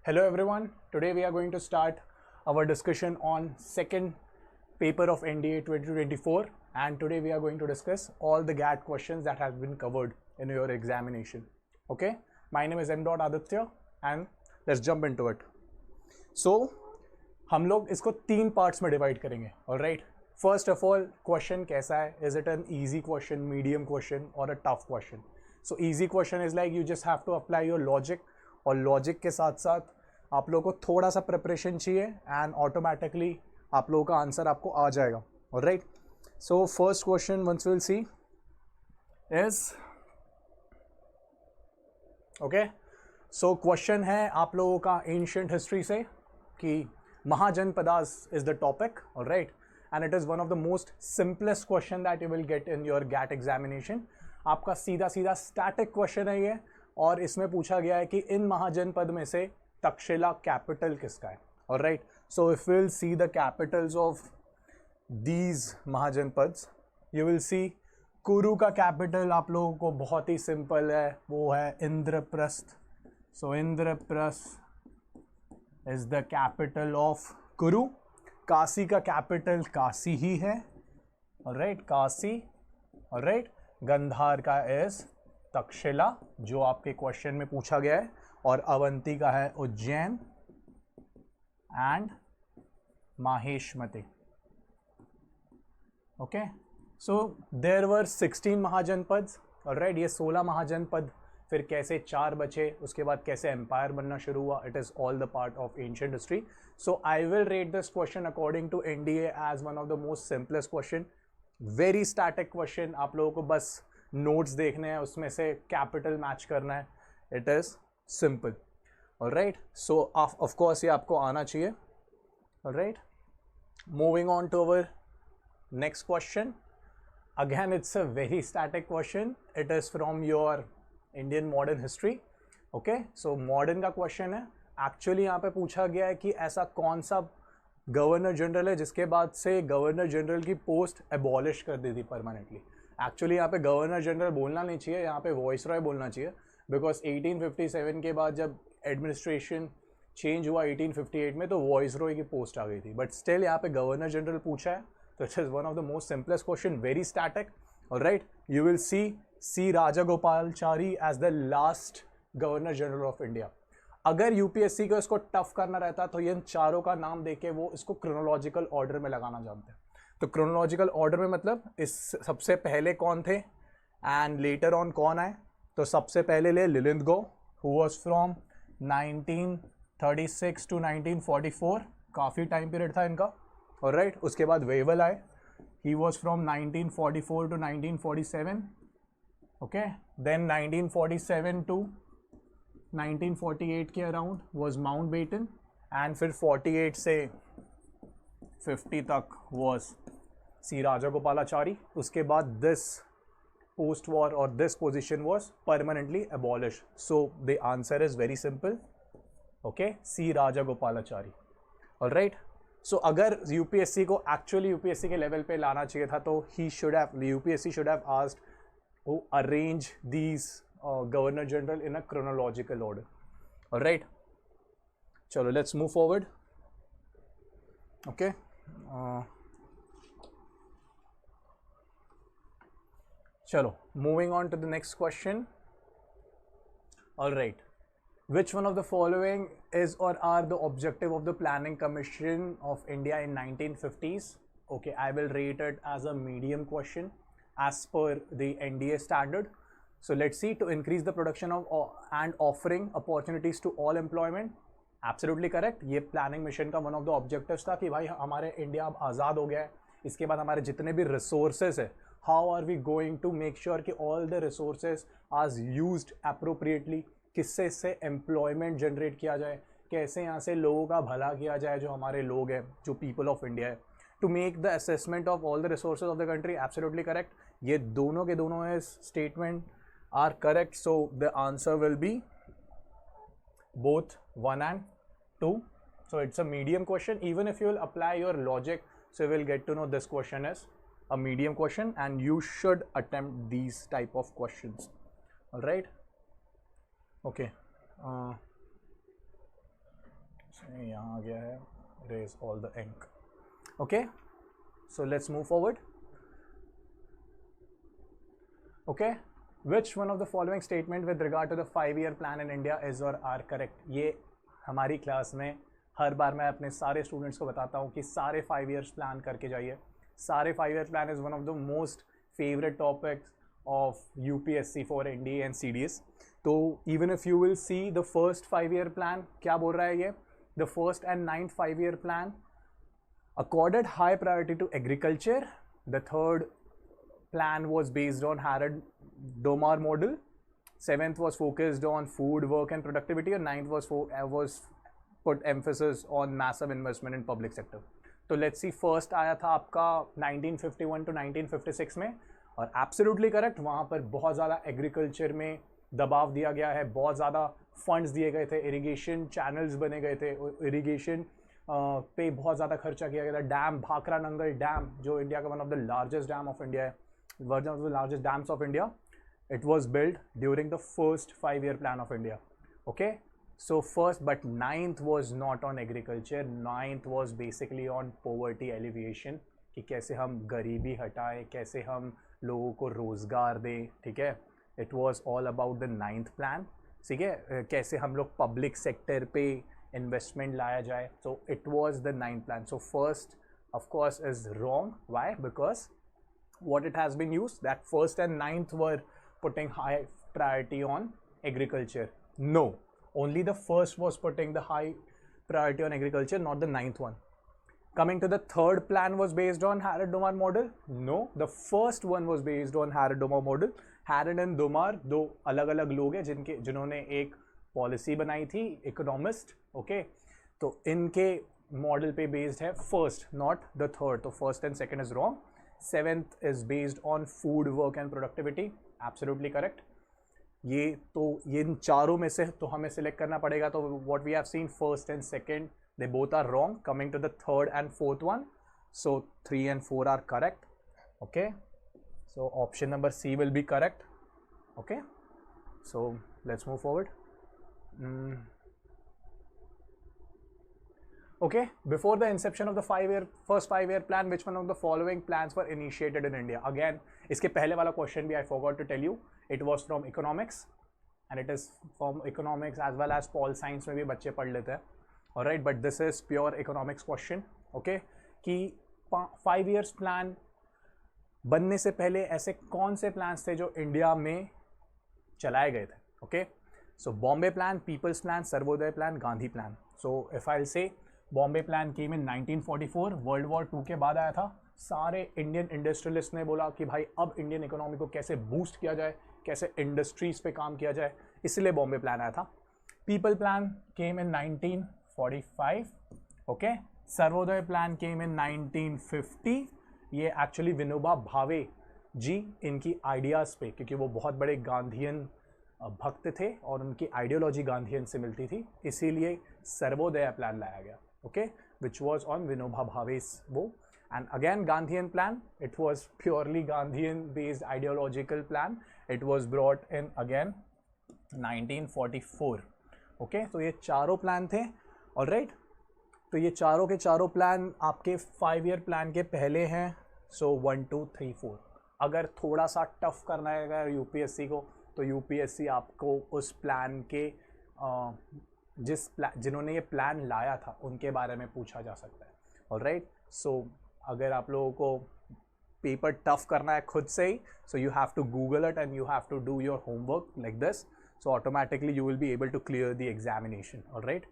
Hello everyone. Today we are going to start our discussion on second paper of NDA 2024, and today we are going to discuss all the GAT questions that have been covered in your examination. Okay, my name is M. Aditya and let's jump into it. So हम लोग इसको तीन parts में divide करेंगे. Alright, first of all question कैसा है, is it an easy question, medium question और a tough question. So easy question is like you just have to apply your logic, और लॉजिक के साथ साथ आप लोगों को थोड़ा सा प्रिपरेशन चाहिए एंड ऑटोमेटिकली आप लोगों का आंसर आपको आ जाएगा. Alright, so first question once will see is okay. So question है आप लोगों का एंशिएंट हिस्ट्री से कि Mahajanapadas is the topic, all right, and it is one of the most simplest question that you will get in your GAT examination. आपका सीधा सीधा static question है ये, और इसमें पूछा गया है कि इन महाजनपद में से तक्षशिला कैपिटल किसका है. all right, so if we'll see the capitals of these mahajanapadas, you will see कुरु का कैपिटल आप लोगों को बहुत ही सिंपल है, वो है Indraprastha. so Indraprastha is the capital of Kuru. Kashi का कैपिटल काशी ही है, ऑलराइट, काशी. ऑलराइट, गंधार का इज तक्षशिला जो आपके क्वेश्चन में पूछा गया है, और अवंती का है Ujjain and Maheshmati. Okay, so there were 16 mahajanapada. Alright, ये 16 महाजनपद फिर कैसे 4 बचे, उसके बाद कैसे एम्पायर बनना शुरू हुआ, it is all the part of ancient history. So I will rate this question according to NDA as one of the most simplest question. Very static question, आप लोगों को बस नोट्स देखने हैं, उसमें से कैपिटल मैच करना है. It is simple. Alright, so of course ये आपको आना चाहिए. Alright, moving on to our next question. Again it's a very static question. It is from your Indian modern history. Okay, so modern का question है. Actually यहाँ पे पूछा गया है कि ऐसा कौन सा गवर्नर जनरल है जिसके बाद से गवर्नर जनरल की पोस्ट एबॉलिश कर दी थी परमानेंटली. एक्चुअली यहाँ पे गवर्नर जनरल बोलना नहीं चाहिए, यहाँ पे वॉइसरॉय बोलना चाहिए, बिकॉज 1857 के बाद जब एडमिनिस्ट्रेशन चेंज हुआ 1858 में, तो वॉइसरॉय की पोस्ट आ गई थी. बट स्टिल यहाँ पे गवर्नर जनरल पूछा है, तो it is one of the most simplest question, very static. Alright, you will see Rajagopalachari as the last governor general of India. अगर यूपीएससी को इसको टफ करना रहता तो इन चारों का नाम देके वो इसको क्रोनोलॉजिकल ऑर्डर में लगाना जानते हैं. तो क्रोनोलॉजिकल ऑर्डर में मतलब इस सबसे पहले कौन थे एंड लेटर ऑन कौन आए. तो सबसे पहले ले लिलिंदगो, हु वाज फ्रॉम 1936 टू 1944, काफ़ी टाइम पीरियड था इनका. ऑलराइट, उसके बाद वेवल आए, he was from 1944 to 1947. Okay, then 1947 to 1948 के अराउंड वाज माउंटबेटन, एंड फिर 48 से 50 तक वाज सी राजागोपालाचारी. उसके बाद दिस पोस्ट वॉर और this position was permanently abolish. So the answer is very simple. Okay, C Rajagopalachari. Alright, so अगर UPSC को actually UPSC के लेवल पे लाना चाहिए था, तो UPSC should have asked who arrange these governor general in a chronological order. all right, chalo let's move forward. Okay, chalo moving on to the next question. all right, which one of the following is or are the objective of the planning commission of India in 1950s? okay, I will rate it as a medium question as per the NDA standard. So let's see, to increase the production of and offering opportunities to all employment. Absolutely correct. ये planning mission का one of the objectives था कि भाई हमारे India अब आज़ाद हो गया है, इसके बाद हमारे जितने भी रिसोर्सेज है, how are we going to make sure कि all the resources are used appropriately, किससे इससे एम्प्लॉयमेंट जनरेट किया जाए, कैसे यहाँ से लोगों का भला किया जाए, जो हमारे लोग हैं, जो पीपल ऑफ इंडिया है. To make the assessment of all the resources of the country. Absolutely correct. ये दोनों के दोनों statement are correct. So the answer will be both 1 and 2. So it's a medium question. Even if you will apply your logic, so you will get to know this question is a medium question, and you should attempt these type of questions. All right. Okay. यहाँ आ गया है, erase all the ink. Okay, so let's move forward. Okay, which one of the following statement with regard to the 5-year plan in India is or are correct? ये हमारी class में हर बार मैं अपने सारे students को बताता हूँ कि सारे 5 years प्लान करके जाइए. सारे 5 year plan is one of the most favourite topics of UPSC for NDA and CDS. तो even if you will see the first 5-year plan, क्या बोल रहा है ये? The first and 9th 5-year plan accorded high priority to agriculture. The third plan was based on Harrod-Domar model. 7th was focused on food, work and productivity, and 9th was put emphasis on massive investment in public sector. तो let's see, first आया था आपका 1951 to 1956 में, और absolutely correct. वहाँ पर बहुत ज़्यादा एग्रीकल्चर में दबाव दिया गया है, बहुत ज़्यादा फंड्स दिए गए थे, इरिगेशन चैनल्स बने गए थे, इरिगेशन पे बहुत ज़्यादा खर्चा किया गया था. डैम, भाखरा नंगल डैम, जो इंडिया का one of the largest dam of India है, one of the largest dams of India, it was build during the first 5-year plan of India. Okay, so first, but 9th was not on agriculture. 9th was basically on poverty alleviation, कि कैसे हम गरीबी हटाएं, कैसे हम लोगों को रोज़गार दें. ठीक है, it was all about the 9th plan. ठीक है, कैसे हम लोग पब्लिक सेक्टर पे इन्वेस्टमेंट लाया जाए. So it was the 9th plan. So first of course is wrong. Why? Because what it has been used, that first and 9th were putting high priority on agriculture. No, only the first was putting the high priority on agriculture, not the 9th one. Coming to the third plan was based on Harrod-Domar model. No, the first one was based on Harrod-Domar model. Harrod and Domar दो अलग अलग लोग हैं जिन्होंने एक policy बनाई थी, economist. Okay, तो इनके मॉडल पे बेस्ड है फर्स्ट, नॉट द थर्ड. तो first and second is wrong. 7th is based on food, work and productivity. Absolutely correct. ये इन चारों में से तो हमें सिलेक्ट करना पड़ेगा. तो what we have seen, first and second, they both are wrong. Coming to the third and fourth one, so 3 and 4 are correct. Okay, so option number C will be correct. Okay, so let's move forward. Okay, before the inception of the first 5-year plan, which one of the following plans were initiated in India? Again, इसके पहले वाला question भी I forgot to tell you. It was from economics, and it is from economics as well as pol science में भी बच्चे पढ़ लेते हैं. Alright, but this is pure economics question. Okay, कि 5 years plan बनने से पहले ऐसे कौन से plans थे जो इंडिया में चलाए गए थे? Okay, so Bombay plan, People's plan, Sarvodaya plan, Gandhi plan. So if I'll say Bombay plan came in 1944, world war 2 के बाद आया था. सारे इंडियन इंडस्ट्रियलिस्ट ने बोला कि भाई अब इंडियन इकोनॉमी को कैसे बूस्ट किया जाए, कैसे इंडस्ट्रीज पे काम किया जाए, इसलिए बॉम्बे प्लान आया था. पीपल प्लान केम इन 1945. ओके, सर्वोदय प्लान केम इन 1950. ये एक्चुअली विनोबा भावे जी इनकी आइडियाज़ पे, क्योंकि वो बहुत बड़े गांधीयन भक्त थे और उनकी आइडियोलॉजी गांधीयन से मिलती थी, इसीलिए सर्वोदय प्लान लाया गया. Okay, which was on Vinoba Bhave's wo. And again, Gandhian plan, it was purely Gandhian based ideological plan. It was brought in again 1944. Okay, तो ये चारों प्लान थे. All right, तो ये चारों के चारों प्लान आपके 5-year प्लान के पहले हैं. So 1, 2, 3, 4. अगर थोड़ा सा टफ करना है अगर यूपीएससी को, तो यूपीएससी आपको उस प्लान के जिन्होंने ये प्लान लाया था उनके बारे में पूछा जा सकता है. ऑलराइट, सो अगर आप लोगों को पेपर टफ करना है खुद से ही, so you have to Google it and you have to do your homework like this, so automatically you will be able to clear the examination. Alright,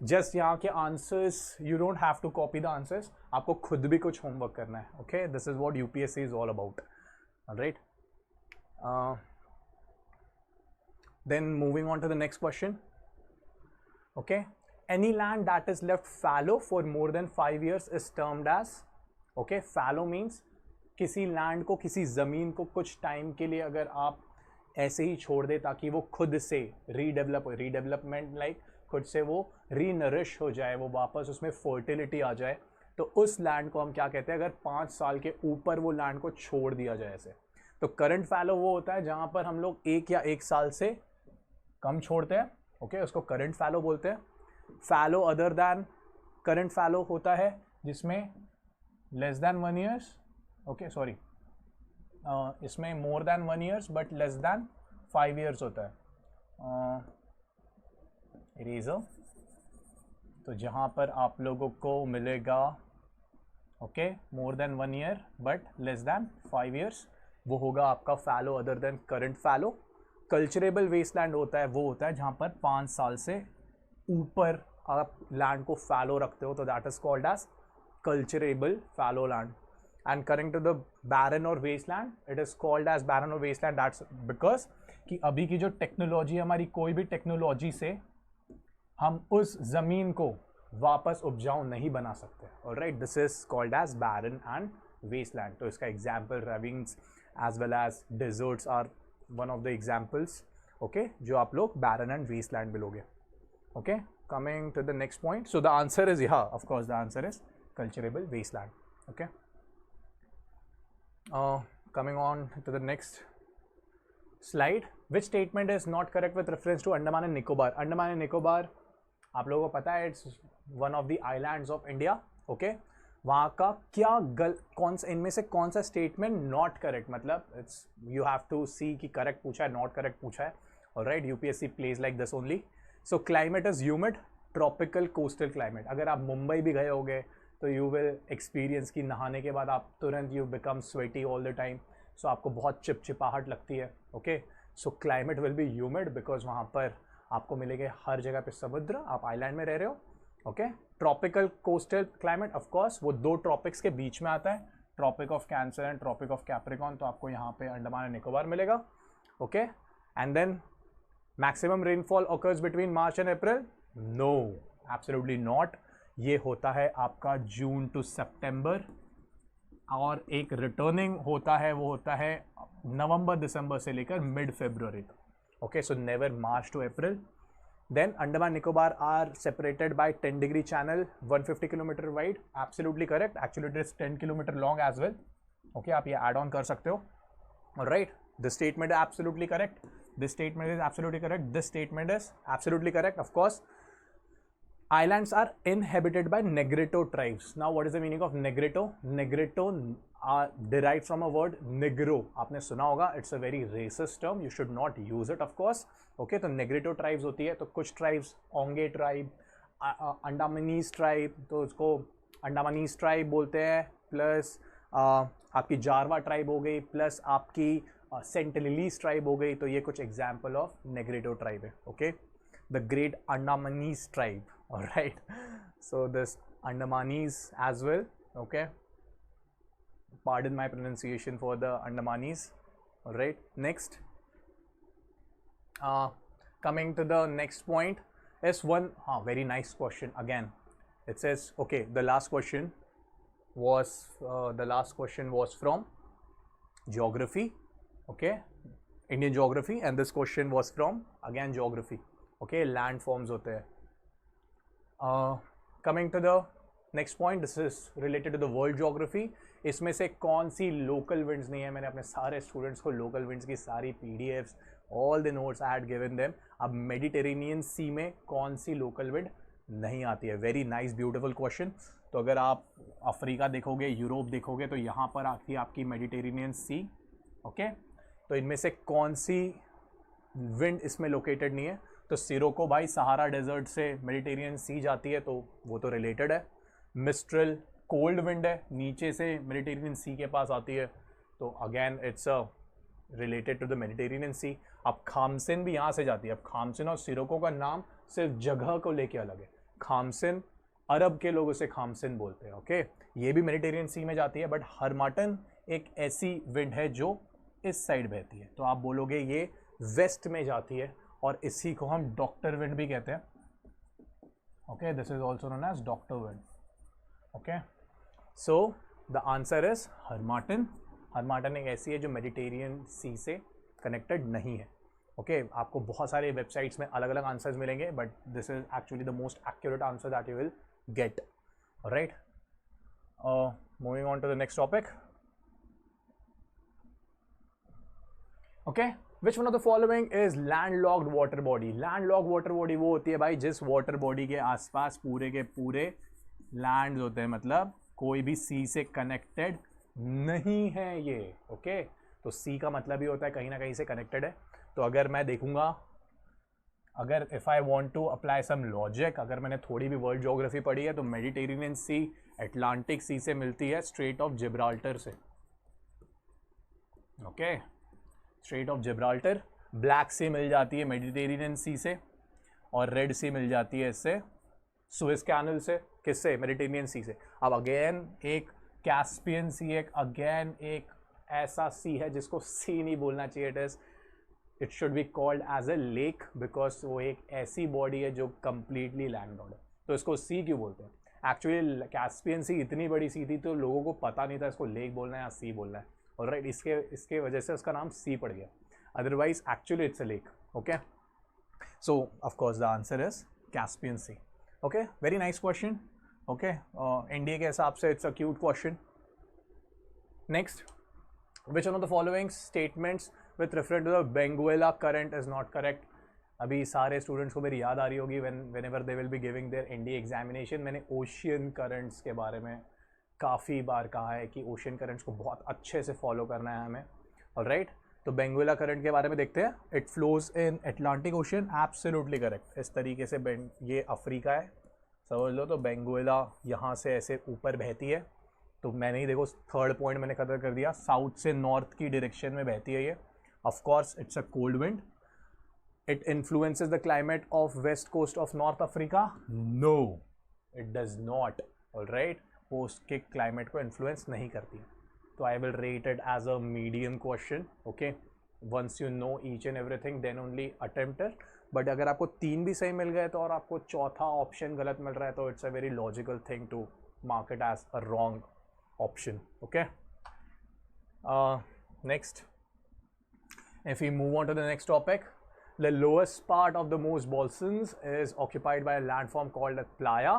just यहाँ के answers, you don't have to copy the answers, आपको खुद भी कुछ homework करना है. Okay, this is what UPSC is all about. Alright, then moving on to the next question. Okay, any land that is left fallow for more than 5 years is termed as, okay, fallow means किसी land को, किसी ज़मीन को कुछ time के लिए अगर आप ऐसे ही छोड़ दे ताकि वो खुद से रीडेवलपमेंट लाइक खुद से वो रीनरिश हो जाए, वो वापस उसमें फर्टिलिटी आ जाए, तो उस लैंड को हम क्या कहते हैं? अगर 5 साल के ऊपर वो लैंड को छोड़ दिया जाए ऐसे. तो करंट फैलो वो होता है जहाँ पर हम लोग 1 या 1 साल से कम छोड़ते हैं. ओके, उसको करंट फैलो बोलते हैं. Fallow other than current fallow होता है जिसमें less than 1 years, okay sorry, इसमें more than 1 years but less than 5 years होता है। इरेजर, तो जहाँ पर आप लोगों को मिलेगा okay more then 1 year but less then 5 years, वो होगा आपका fallow other then current fallow. Culturable wasteland होता है, वो होता है जहाँ पर 5 साल से ऊपर आप लैंड को फैलो रखते हो, तो that is called as culturable fallow land. And coming to the barren और wasteland, it is called as barren और वेस्टलैंड, दैट्स बिकॉज कि अभी की जो टेक्नोलॉजी, हमारी कोई भी टेक्नोलॉजी से हम उस जमीन को वापस उपजाऊ नहीं बना सकते। Alright, this is called as barren and wasteland. तो इसका example ravines as well as deserts are one of the examples, okay, जो आप लोग बैरन एंड वेस्टलैंड मिलोगे। Okay, coming to the next point, so the answer is yeah, of course the answer is cultivable wasteland. Okay, coming on to the next slide, which statement is not correct with reference to Andaman and Nicobar? Andaman and Nicobar आप लोगों को पता है it's one of the islands of India. Okay, वहाँ का क्या कौन सा इनमें से कौन सा स्टेटमेंट नॉट करेक्ट, मतलब इट्स यू हैव टू सी कि करेक्ट पूछा है नॉट करेक्ट पूछा है। Alright, UPSC plays like this only. So climate is humid, tropical coastal climate. अगर आप मुंबई भी गए होगे तो यू विल एक्सपीरियंस कि नहाने के बाद आप तुरंत you become sweaty all the time, so आपको बहुत चिपचिपाहट लगती है। Okay, so climate will be humid because वहाँ पर आपको मिलेंगे हर जगह पे समुद्र, आप आइलैंड में रह रहे हो। Okay, tropical coastal climate, of course वो दो ट्रॉपिक्स के बीच में आता है, tropic of cancer and tropic of capricorn, तो आपको यहाँ पे अंडमान एंड निकोबार मिलेगा। Okay, and then maximum rainfall occurs between March and April, no absolutely not, ये होता है आपका जून टू सितंबर, और एक रिटर्निंग होता है वो होता है नवंबर दिसंबर से लेकर मिड फरवरी तक। Okay, so never March to April. Then Andaman Nicobar are separated by 10-degree channel, 150 kilometer wide. Absolutely correct. Actually, it is 10 kilometer long as well. Okay, आप ये add on कर सकते हो. All right. This statement is absolutely correct. This statement is absolutely correct. This statement is absolutely correct. Of course, islands are inhabited by Negrito tribes. Now, what is the meaning of Negrito? Negrito are derived from a word Negro. आपने सुना होगा, it's a very racist term. You should not use it, of course. Okay, तो Negrito tribes होती है, तो कुछ tribes, Onge tribe, Andamanese tribe, तो उसको Andamanese tribe बोलते हैं, प्लस आपकी जारवा ट्राइब हो गई, प्लस आपकी सेंटिनलीज ट्राइब हो गई, तो ये कुछ एग्जाम्पल ऑफ नेग्रेटो ट्राइब है। Okay, the great Andamanese tribe, alright, so this Andamanese as well. Okay, pardon my pronunciation for the Andamanis. All right, next, coming to the next point is one very nice question again. It says, okay, the last question was from geography. Okay, Indian geography, and this question was from again geography. Okay, land forms होते हैं। Coming to the next point, this is related to the world geography. इसमें से कौन सी local winds नहीं है? मैंने अपने सारे स्टूडेंट्स को लोकल विंड्स की सारी PDFs, all the notes I had given them. अब मेडिटेरेनियन सी में कौन सी लोकल विंड नहीं आती है? Very nice beautiful question. तो अगर आप अफ्रीका देखोगे, यूरोप देखोगे, तो यहाँ पर आती है आपकी मेडिटेरेनियन सी। ओके, तो इनमें से कौन सी विंड इसमें लोकेटेड नहीं है? तो सिरोको भाई सहारा डेजर्ट से मेडिटेरियन सी जाती है, तो वो तो रिलेटेड है। मिस्ट्रल कोल्ड विंड है, नीचे से मेडिटेरियन सी के पास आती है, तो again it's related to the Mediterranean sea. अब खामसिन भी यहाँ से जाती है। अब खामसिन और सिरोको का नाम सिर्फ जगह को लेके अलग है। खामसिन अरब के लोग उसे खामसिन बोलते हैं। ओके, ये भी मेडिटेरियन सी में जाती है, बट हरमाटन एक ऐसी विंड है जो इस साइड बहती है, तो आप बोलोगे ये वेस्ट में जाती है, और इसी को हम डॉक्टर विंड भी कहते हैं। Okay, this is also known as doctor wind. Okay, so the answer is Harmattan. Harmattan एक ऐसी है जो मेडिटेरियन सी से कनेक्टेड नहीं है। ओके, आपको बहुत सारे वेबसाइट्स में अलग अलग आंसर्स मिलेंगे, but this is actually the most accurate answer that you will get. Right, moving on to the next topic. Okay, which one of the following is landlocked water body? Landlocked water body वो होती है भाई जिस water body के आसपास पूरे के पूरे लैंड होते हैं, मतलब कोई भी सी से कनेक्टेड नहीं है ये। ओके, तो सी का मतलब ही होता है कहीं ना कहीं से कनेक्टेड है। तो अगर मैं देखूंगा, अगर if I want to apply some logic, अगर मैंने थोड़ी भी वर्ल्ड ज्योग्राफी पढ़ी है तो मेडिटेरेनियन सी अटलांटिक सी से मिलती है स्ट्रेट ऑफ जिब्राल्टर से। Okay, strait of Gibraltar. Black sea मिल जाती है मेडिटेरेनियन सी से, और रेड सी मिल जाती है इससे सुएज कैनल से। किससे? मेडिटेरेनियन सी से। अब अगेन एक कैस्पियन सी, एक अगेन एक ऐसा सी है जिसको सी नहीं बोलना चाहिए, it should be called as a lake, because वो एक ऐसी बॉडी है जो कंप्लीटली लैंडलॉक्ड है, तो इसको सी क्यों बोलते हैं? एक्चुअली कैस्पियन सी इतनी बड़ी सी थी तो लोगों को पता नहीं था इसको लेक बोलना है या सी बोलना है, और राइट इसके वजह से उसका नाम सी पड़ गया, otherwise actually it's a lake. Okay, so of course the answer is Caspian Sea. Okay, very nice question. Okay, India के हिसाब से it's a cute question. Next, which one of the following statements with reference to the Benguela current is not correct? अभी सारे students को मेरी याद आ रही होगी whenever they will be giving their NDA examination, मैंने ओशियन करंट्स के बारे में काफ़ी बार कहा है कि ओशियन करंट्स को बहुत अच्छे से फॉलो करना है हमें। ऑलराइट, तो बेंगुएला करंट के बारे में देखते हैं। It flows in Atlantic ocean, absolutely correct. इस तरीके से ये अफ्रीका है समझ लो, तो बेंगुएला यहाँ से ऐसे ऊपर बहती है, तो मैंने ही देखो थर्ड पॉइंट मैंने कवर कर दिया, साउथ से नॉर्थ की डायरेक्शन में बहती है ये। Of course it's a cold wind. It influences the climate of west coast of North Africa? No, it does not. Alright, वो उसके क्लाइमेट को इन्फ्लुएंस नहीं करती, तो I will rate it as a medium question. Okay, once you know each and everything then only attempt it. But अगर आपको 3 भी सही मिल गए तो और आपको चौथा ऑप्शन गलत मिल रहा है तो it's a very logical thing to mark it as a wrong option. Okay, next, if we move on to the next topic, the lowest part of the most balsams is occupied by a landform called a playa.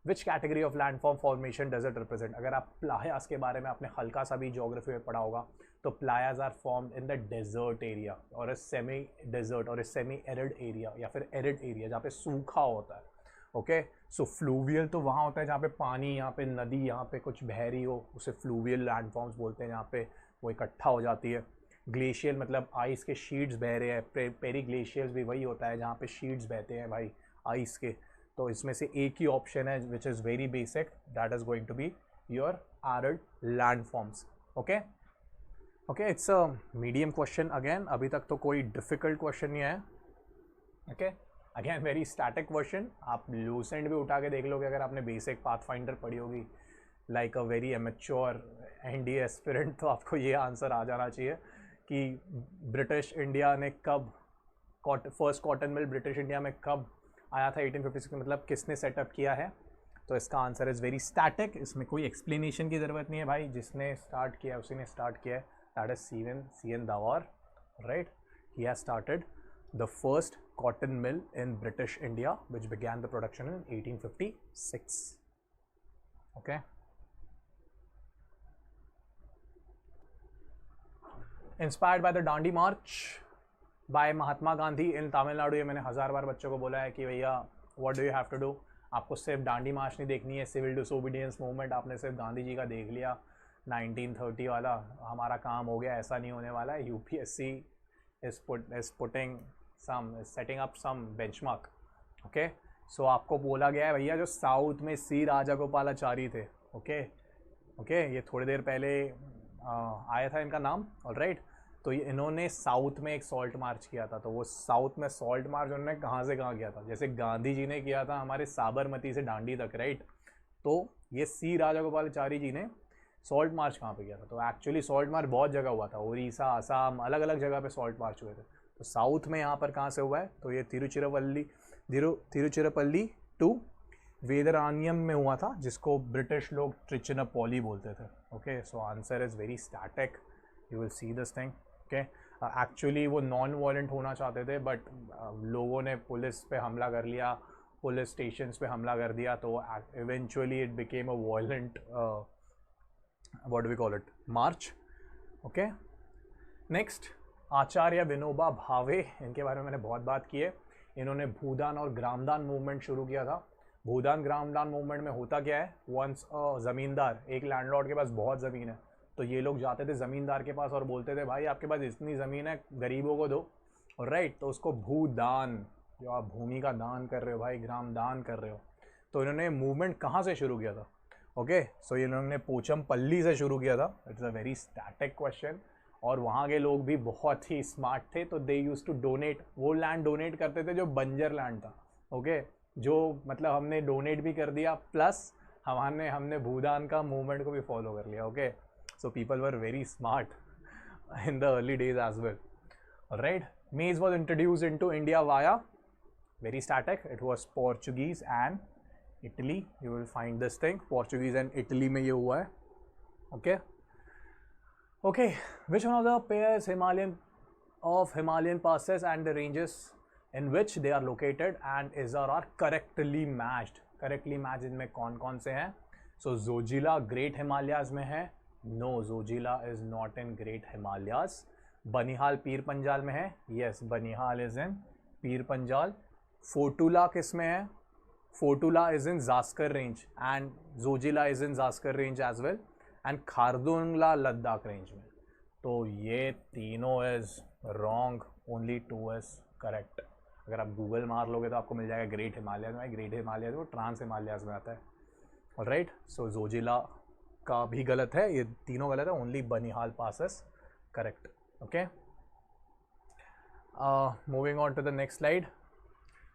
Which category of landform formation does it represent? अगर आप प्लायास के बारे में आपने हल्का सा भी geography में पढ़ा होगा तो playas are formed in the desert area और सेमी डेजर्ट और सेमी एरिड एरिया या फिर एरिड एरिया जहाँ पे सूखा होता है। ओके, सो फ्लूवियल तो वहाँ होता है जहाँ पे पानी, यहाँ पे नदी, यहाँ पे कुछ बह रही हो, उसे फ्लूवियल लैंडफॉर्म्स बोलते हैं, जहाँ पे वो इकट्ठा हो जाती है। ग्लेशियल मतलब आइस के शीट्स बह रहे हैं, पेरी ग्लेशियर्स भी वही होता है जहाँ पे शीट्स बहते हैं भाई आइस के। तो इसमें से एक ही ऑप्शन है which is very basic, that is going to be your arid landforms. Okay okay, it's a medium question again, अभी तक तो कोई डिफ़िकल्ट क्वेश्चन नहीं है। Okay, again very static question, आप लूसेंट भी उठा के देख लोगे अगर आपने बेसिक पाथफाइंडर पढ़ी होगी like a very amateur NDA aspirant, तो आपको ये आंसर आ जाना चाहिए कि ब्रिटिश इंडिया ने कब first cotton mill British India में कब आया था 1856 में, मतलब किसने सेटअप किया है। तो इसका आंसर इज़ वेरी स्टैटिक, इसमें कोई एक्सप्लेनेशन की ज़रूरत नहीं है भाई, जिसने स्टार्ट किया उसी ने स्टार्ट किया है, that is C N Davar. Right, he has started the first cotton mill in British India, which began the production in 1856. Okay. Inspired by the Dandi March by Mahatma Gandhi in Tamil Nadu, ये मैंने 1000 बार बच्चों को बोला है कि भैया what do you have to do, आपको सिर्फ डांडी मार्च नहीं देखनी है, सिविल डिसोबीडियंस मूवमेंट आपने सिर्फ गांधी जी का देख लिया 1930 वाला, हमारा काम हो गया, ऐसा नहीं होने वाला है। UPSC is putting some, setting up some benchmark. Okay, so आपको बोला गया है भैया जो साउथ में सी राजागोपालाचारी थे, ओके ओके, ये थोड़ी देर पहले आया था इनका नाम। ऑलराइट, तो ये इन्होंने साउथ में एक सॉल्ट मार्च किया था, तो वो साउथ में सॉल्ट मार्च उन्होंने कहाँ से कहाँ किया था, जैसे गांधी जी ने किया था हमारे साबरमती से दांडी तक, राइट, तो ये सी राजागोपालाचारी जी ने सॉल्ट मार्च कहाँ पे किया था। तो एक्चुअली सॉल्ट मार्च बहुत जगह हुआ था, उड़ीसा, आसाम, अलग अलग जगह पे सॉल्ट मार्च हुए थे। तो साउथ में यहाँ पर कहाँ से हुआ है, तो ये तिरुचिरापल्ली टू वेदरानियम में हुआ था, जिसको ब्रिटिश लोग ट्रिचिनापोली बोलते थे। Okay, so answer is very static, you will see this thing. Okay, actually वो नॉन वायलेंट होना चाहते थे, बट लोगों ने पुलिस पे हमला कर लिया, पुलिस स्टेशंस पे हमला कर दिया, तो eventually it became a violent what do we call it, march. Okay, next, आचार्य विनोबा भावे, इनके बारे में मैंने बहुत बात की है। इन्होंने भूदान और ग्रामदान मूवमेंट शुरू किया था। भूदान ग्रामदान मूवमेंट में होता क्या है, वंस ज़मींदार, एक लैंडलॉर्ड के पास बहुत ज़मीन है, तो ये लोग जाते थे ज़मींदार के पास और बोलते थे भाई आपके पास इतनी ज़मीन है, गरीबों को दो, राइट। तो उसको भूदान, जो आप भूमि का दान कर रहे हो भाई, ग्राम दान कर रहे हो। तो इन्होंने मूवमेंट कहाँ से शुरू किया था? ओके, सो इन्होंने पोचमपल्ली से शुरू किया था। It's a very static question. और वहाँ के लोग भी बहुत ही स्मार्ट थे, तो दे यूज टू डोनेट, वो लैंड डोनेट करते थे जो बंजर लैंड था। ओके, जो मतलब हमने डोनेट भी कर दिया, प्लस हमने भूदान का मूवमेंट को भी फॉलो कर लिया। Okay, so people were very smart in the early days as well. Alright, maize was introduced into India via, very static, it was Portuguese and Italy. You will find this thing, Portuguese and Italy में ये हुआ है. Okay, which one of the pairs Himalayan passes and the ranges in which they are located and are correctly matched? Correctly matched इनमें कौन कौन से हैं? So Zojila Great Himalayas में है. No, Zojila is not in Great Himalayas. Banihal Pir Panjal में है. Yes, Banihal is in Pir Panjal. Fotula किस में है? Fotula is in Zaskar range and Zojila is in Zaskar range as well and Khardungla Ladakh range में. तो ये तीनों is wrong, only 2 is correct. अगर आप गूगल मार लोगे तो आपको मिल जाएगा ग्रेट हिमालयाज में. ग्रेट हिमालयाज वो ट्रांस हिमालयाज में आता है. ऑलराइट, सो जोजिला का भी गलत है, ये तीनों गलत है, only Banihal passes correct. Okay, moving on to the next slide.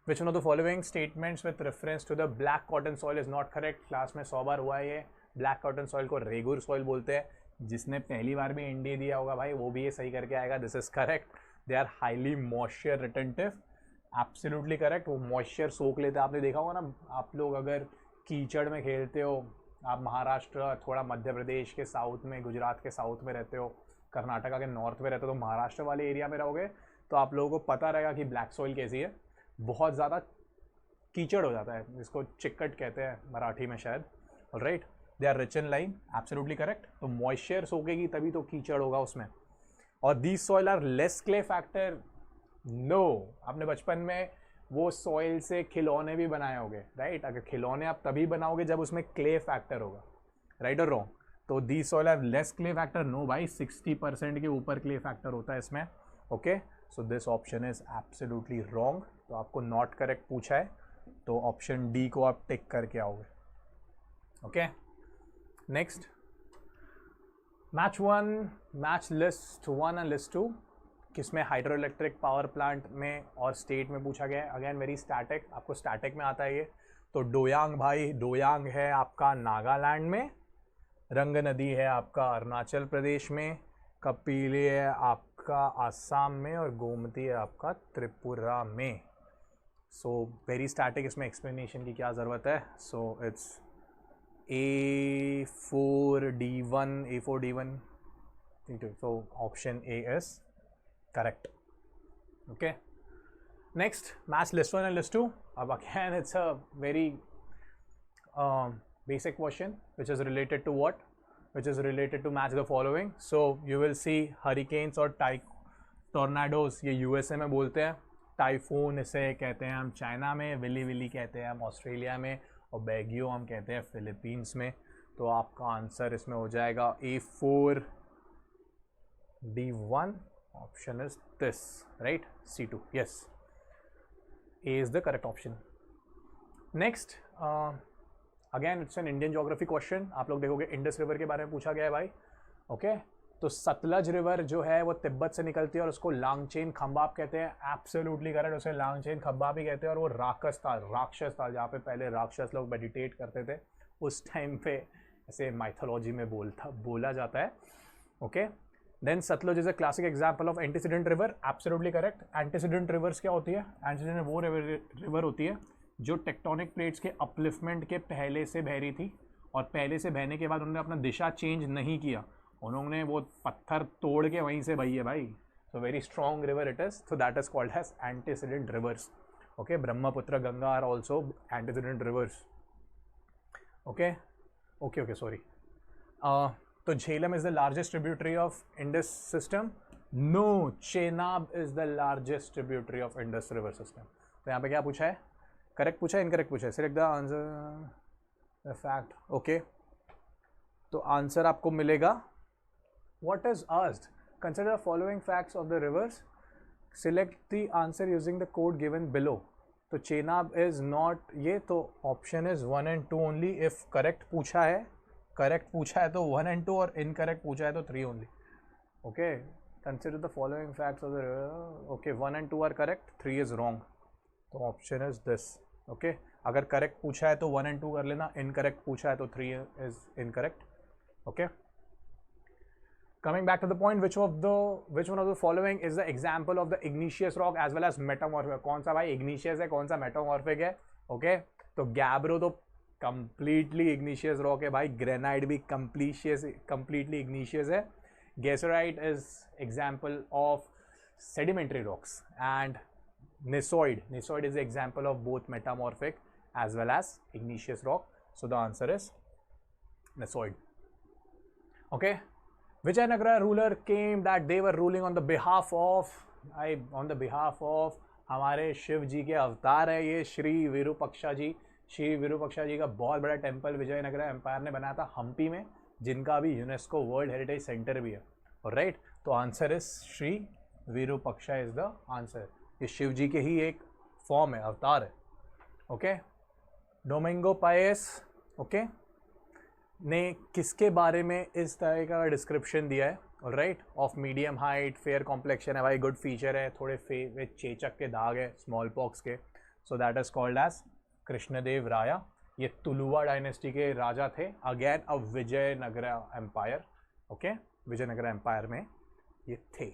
Which one of the following statements with reference to the black cotton soil is not correct? Class में 100 बार हुआ है ये. ब्लैक कॉटन सॉइल को रेगुर सॉइल बोलते हैं. जिसने पहली बार भी एनडीए दिया होगा भाई वो भी ये सही करके आएगा. This is correct. They are highly moisture retentive. Absolutely correct. वो मॉइस्चर सोख लेते हैं. आपने देखा होगा ना, आप लोग अगर कीचड़ में खेलते हो, आप महाराष्ट्र, थोड़ा मध्य प्रदेश के साउथ में, गुजरात के साउथ में रहते हो, कर्नाटका के नॉर्थ में रहते हो, तो महाराष्ट्र वाले एरिया में रहोगे तो आप लोगों को पता रहेगा कि ब्लैक सॉइल कैसी है. बहुत ज़्यादा कीचड़ हो जाता है, जिसको चिक्कट कहते हैं मराठी में शायद. Alright, they are rich in lime. Absolutely correct. तो मॉइस्चर सोखेगी तभी तो कीचड़ होगा उसमें. और these soil are less clay factor. No, आपने बचपन में वो सॉइल से खिलौने भी बनाए होंगे, राइट? अगर खिलौने आप तभी बनाओगे जब उसमें क्ले फैक्टर होगा, राइट और रॉन्ग? तो the soil have less clay factor. No भाई, 60% के ऊपर क्ले फैक्टर होता है इसमें. Okay, so this option is absolutely wrong. तो आपको नॉट करेक्ट पूछा है, तो ऑप्शन डी को आप टिक करके आओगे. Okay, next. Match list 1 and list 2 किसमें? हाइड्रो इलेक्ट्रिक पावर प्लांट में और स्टेट में पूछा गया है. अगेन वेरी स्टैटिक, आपको स्टैटिक में आता है ये. तो डोयांग भाई, डोयांग है आपका नागालैंड में, रंग नदी है आपका अरुणाचल प्रदेश में, कपिले है आपका आसाम में और गोमती है आपका त्रिपुरा में. सो वेरी स्टैटिक, इसमें एक्सप्लेनेशन की क्या ज़रूरत है. So it's A4D1. So option A is correct. Okay, next, match list 1 and list 2. Again it's a very basic question which is related to what? Which is related to match the following. So you will see hurricanes और tornadoes, ये USA में बोलते हैं. Typhoon इसे कहते हैं हम China में, विली विली कहते हैं हम ऑस्ट्रेलिया में, और बैगियो हम कहते हैं फिलीपींस में. तो आपका आंसर इसमें हो जाएगा A4D1. Option is this, right? C2. Yes, A is the correct option. Next, again it's an Indian geography question. आप लोग देखोगे इंडस रिवर के बारे में पूछा गया है भाई. ओके, तो सतलज रिवर जो है वो तिब्बत से निकलती है और उसको लांगचेन खंबाब कहते हैं. एब्सोल्युटली करेक्ट, उसे लांगचेन खंबाब ही कहते हैं. और वो राक्षस था जहाँ पे पहले राक्षस लोग मेडिटेट करते थे, उस टाइम पे ऐसे माइथोलॉजी में बोला जाता है. Okay, then Sutlej is a classic example of antecedent river. Absolutely correct. Antecedent rivers क्या होती है? एंटीसीडेंट वो रिवर होती है जो टेक्टोनिक प्लेट्स के अपलिफ्टमेंट के पहले से बह रही थी, और पहले से बहने के बाद उन्होंने अपना दिशा चेंज नहीं किया, उन्होंने वो पत्थर तोड़ के वहीं से बही है भाई. So very strong river it is. So that is called has antecedent rivers. Okay, Brahmaputra, Ganga are also antecedent rivers. Okay, sorry. तो Jhelum is the largest tributary of Indus system. No, Chenab is the largest tributary of Indus river system. तो यहाँ पे क्या पूछा है, correct पूछा है incorrect पूछा है, select the answer the fact. Okay, तो आंसर आपको मिलेगा what is asked, consider following facts of the reverse, select the answer using the code given below. तो चेनाब इज नॉट ये, तो option is 1 and 2 only. If correct पूछा है तो 1 and 2, और इनकरेक्ट पूछा है तो 3 only. Okay, consider the following facts of the river. Okay, 1 and 2 are correct, 3 is wrong, तो ऑप्शन इज दिस। ओके, अगर करेक्ट पूछा है तो 1 and 2 कर लेना, इनकरेक्ट पूछा है तो 3 is incorrect. Okay, coming back to the point, which one of the following is the example of the igneous rock as well as metamorphic? कौन सा भाई igneous है, कौन सा metamorphic है? ओके, तो गैब्रो तो completely igneous rock है भाई, ग्रेनाइट भी completely igneous है, गेसोराइट is example of sedimentary rocks, and Nisoid is the example of both metamorphic as well as igneous rock. So the answer is Nisoid. Okay, Vijayanagara ruler came that they were ruling on the behalf of हमारे शिव जी के अवतार है ये, श्री विरूपक्षा जी। श्री विरूपक्षा जी का बहुत बड़ा temple Vijayanagara empire ने बनाया था हम्पी में, जिनका अभी यूनेस्को वर्ल्ड हेरिटेज सेंटर भी है। राइट, तो answer is Shri Virupaksha is the answer. ये शिव जी के ही एक फॉर्म है, अवतार है। ओके, डोमिंगो पायस ओके ने किसके बारे में इस तरह का डिस्क्रिप्शन दिया है? Right, of medium height, fair complexion है भाई, गुड फीचर है, थोड़े चेचक के दाग है, स्मॉल पॉक्स के, so that is called as Krishnadeva Raya. ये तुलुवा डायनेस्टी के राजा थे, again a Vijayanagara empire. Okay, Vijayanagara empire में ये थे।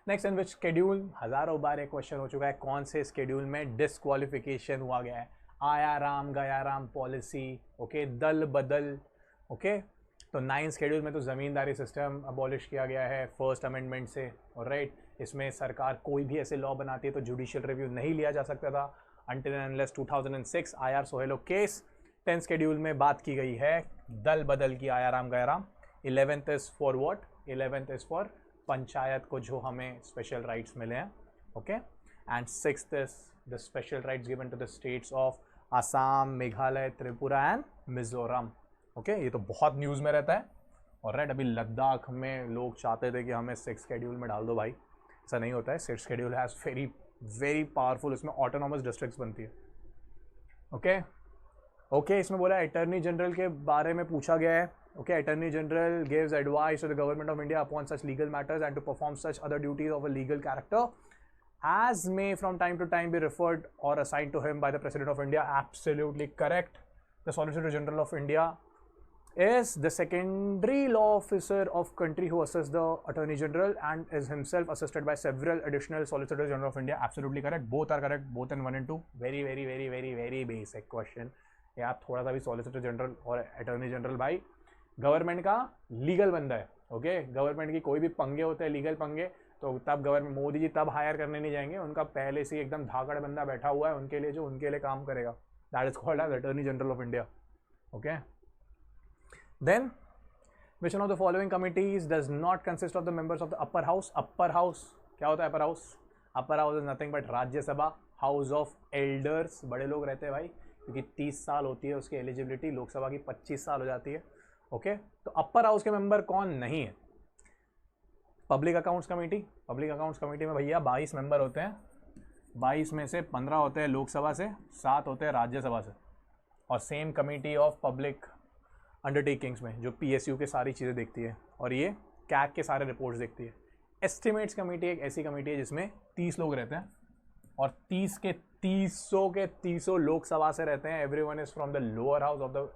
नेक्स्ट, इन विच शेड्यूल, हजारों बार एक क्वेश्चन हो चुका है, कौन से शेड्यूल में डिस्क्वालिफिकेशन हुआ गया है? आया राम गया राम पॉलिसी, ओके, दल बदल। ओके, तो 9 शेड्यूल में तो ज़मींदारी सिस्टम अबॉलिश किया गया है फर्स्ट अमेंडमेंट से। और राइट, इसमें सरकार कोई भी ऐसे लॉ बनाती है तो जुडिशियल रिव्यू नहीं लिया जा सकता था अंटिल एंड अनलेस 2006 आईआर सोहेलो केस। 10th शेड्यूल में बात की गई है दल बदल की, आया राम गया Ram. 11th is for what? 11th is for panchayat को जो हमें स्पेशल राइट्स मिले हैं। Okay, and 6th is the special rights given to the states of Assam, Meghalaya, Tripura and Mizoram. Okay, ये तो बहुत न्यूज़ में रहता है। और राइट, अभी लद्दाख में लोग चाहते थे कि हमें 6th शेड्यूल में डाल दो भाई, ऐसा नहीं होता है। 6th schedule has very very powerful, इसमें ऑटोनॉमस डिस्ट्रिक्ट्स बनती है। ओके ओके, इसमें बोला अटर्नी जनरल के बारे में पूछा गया है। Okay, attorney general gives advice to the government of India upon such legal matters and to perform such other duties of a legal character as may from time to time be referred or assigned to him by the President of India. Absolutely correct. The Solicitor General of India is the secondary law officer of country who assists the Attorney General and is himself assisted by several additional Solicitor General of India. Absolutely correct. Both are correct. Both in 1 and 2. Very very very very very basic question. ये आप थोड़ा सा भी Solicitor General और Attorney General भाई government का legal बंदा है। ओके, गवर्नमेंट की कोई भी पंगे होते हैं लीगल पंगे, तो तब गवर्नमेंट मोदी जी तब हायर करने नहीं जाएंगे, उनका पहले से एकदम धाकड़ बंदा बैठा हुआ है उनके लिए, जो उनके लिए काम करेगा। That is called as attorney general of India. Okay, then which one of the following committees does not consist of the members of the upper house? Upper house क्या होता है? Upper house, upper house is nothing but Rajya Sabha, house of elders, बड़े लोग रहते हैं भाई, क्योंकि 30 साल होती है उसकी एलिजिबिलिटी, लोकसभा की 25 साल हो जाती है। ओके, तो अपर हाउस के मेंबर कौन नहीं है? Public accounts committee, public accounts committee में भैया 22 मेंबर होते हैं, 22 में से 15 होते हैं लोकसभा से, 7 होते हैं राज्यसभा से। और same committee of public undertakings में जो पीएसयू के सारी चीज़ें देखती है, और ये कैग के सारे रिपोर्ट्स देखती है। एस्टिमेट्स कमेटी एक ऐसी कमेटी है जिसमें 30 लोग रहते हैं, और 30 के 300 लोकसभा से रहते हैं। Everyone is from the lower house of the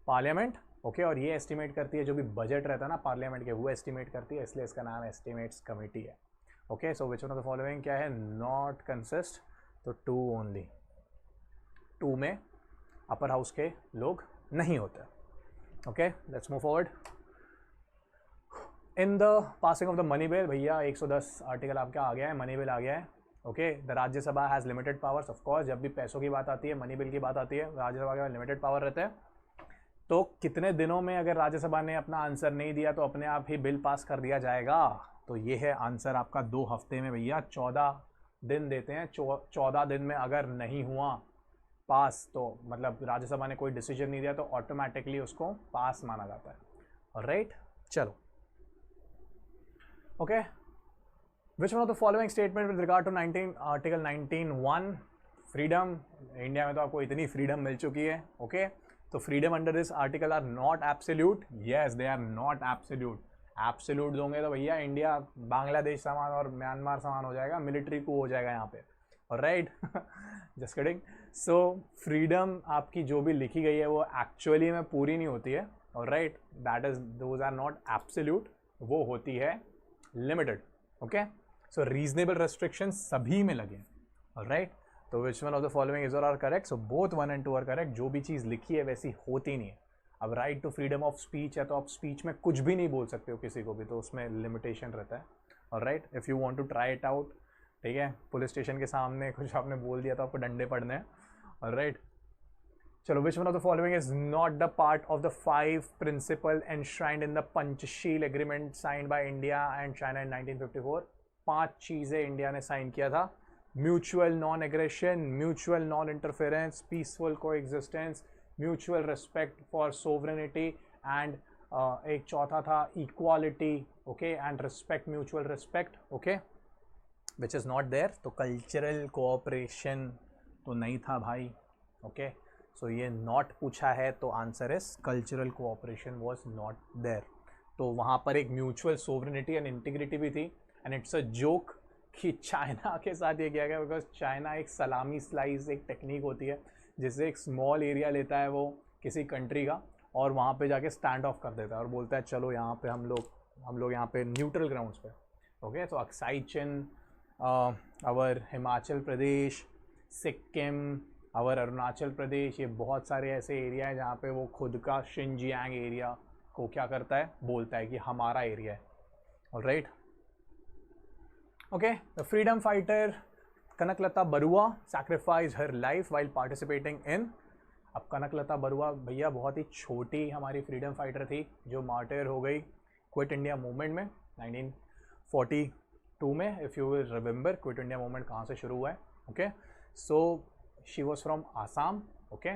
parliament. Okay, और ये एस्टिमेट करती है जो भी बजट रहता है ना पार्लियामेंट के, वो एस्टिमेट करती है, इसलिए इसका नाम एस्टिमेट्स कमेटी है। Okay, so which one of the following क्या है? नॉट कंसिस्ट, तो 2 ओनली, 2 में अपर हाउस के लोग नहीं होते। Okay, let's move forward. In the passing of the money bill, भैया 110 आर्टिकल आपका आ गया है, मनी बिल आ गया है। Okay, the Rajya Sabha has limited powers. Of course, जब भी पैसों की बात आती है, मनी बिल की बात आती है, राज्यसभा के पास लिमिटेड पावर रहते हैं। तो कितने दिनों में अगर राज्यसभा ने अपना आंसर नहीं दिया तो अपने आप ही बिल पास कर दिया जाएगा? तो ये है आंसर आपका 2 हफ्ते में भैया 14 दिन देते हैं। 14 दिन में अगर नहीं हुआ पास तो मतलब राज्यसभा ने कोई डिसीजन नहीं दिया तो ऑटोमेटिकली उसको पास माना जाता है। राइट, चलो okay. Which one of the following statement with regard to article 19(1) freedom. India में तो आपको इतनी फ्रीडम मिल चुकी है, ओके तो freedom under this article are not absolute. Yes, they are not absolute. Absolute दोगे तो भैया इंडिया बांग्लादेश समान और म्यांमार समान हो जाएगा, मिलिट्री को हो जाएगा यहाँ पे। Right, just kidding. So freedom आपकी जो भी लिखी गई है वो एक्चुअली में पूरी नहीं होती है। Right, that is those are not absolute, वो होती है limited. Okay, so reasonable restriction सभी में लगे। राइट, तो which one of the following is are correct? So both 1 and 2 are correct. जो भी चीज़ लिखी है वैसी होती नहीं है। अब right to freedom of speech है तो आप स्पीच में कुछ भी नहीं बोल सकते हो किसी को भी, तो उसमें लिमिटेशन रहता है। और right, if you want to try it out, ठीक है, पुलिस स्टेशन के सामने कुछ आपने बोल दिया तो आपको डंडे पड़ने हैं। और राइट, चलो which one of the following is not the part of the 5 principle enshrined in the Panchsheel agreement signed by India and China in 1954। 5 चीज़ें इंडिया ने साइन किया था। Mutual non aggression, mutual non interference, peaceful coexistence, mutual respect for sovereignty and एक चौथा था equality, okay, and respect, mutual respect, okay, which is not there. तो cultural cooperation तो नहीं था भाई, ओके सो ये नॉट पूछा है तो answer is cultural cooperation was not there. तो वहाँ पर एक म्यूचुअल सोवरेनिटी एंड इंटीग्रिटी भी थी। एंड इट्स अ जोक कि चाइना के साथ ये किया गया बिकॉज चाइना एक सलामी स्लाइस एक टेक्निक होती है जिससे एक स्मॉल एरिया लेता है वो किसी कंट्री का और वहाँ पे जाके स्टैंड ऑफ कर देता है और बोलता है चलो यहाँ पे हम लोग यहाँ पे न्यूट्रल ग्राउंड्स पे। ओके, तो अक्साई चिन, अवर हिमाचल प्रदेश, सिक्किम, अवर अरुणाचल प्रदेश, ये बहुत सारे ऐसे एरिया है जहाँ पे वो खुद का शिनजियांग एरिया को क्या करता है, बोलता है कि हमारा एरिया है। Alright, okay, the freedom fighter Kanaklata Barua sacrifice her life while participating in. अब कनकलता बरुआ भैया बहुत ही छोटी हमारी फ्रीडम फाइटर थी जो मार्टिर हो गई क्विट इंडिया मूवमेंट में 1942 में। If you will remember quit India movement कहाँ से शुरू हुआ है, okay so she was from Assam, okay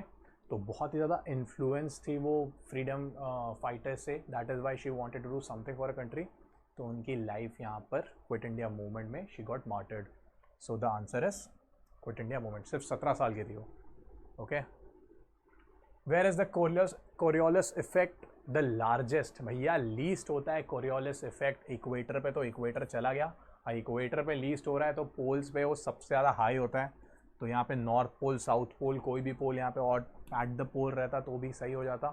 तो बहुत ही ज़्यादा इन्फ्लुएंस थी वो फ्रीडम फाइटर से, that is why she wanted to do something for a country. तो उनकी लाइफ यहाँ पर क्विट इंडिया मूवमेंट में she got martyred. So the answer is quit India movement. सिर्फ 17 साल की थी वो, okay. Where is the Coriolis effect the largest? भैया लीस्ट होता है कोरियोलिस इफेक्ट इक्वेटर पे, तो इक्वेटर चला गया, इक्वेटर पे लीस्ट हो रहा है तो पोल्स पे वो सबसे ज़्यादा हाई होता है। तो यहाँ पे नॉर्थ पोल, साउथ पोल, कोई भी पोल यहाँ पे और एट द पोल रहता तो भी सही हो जाता।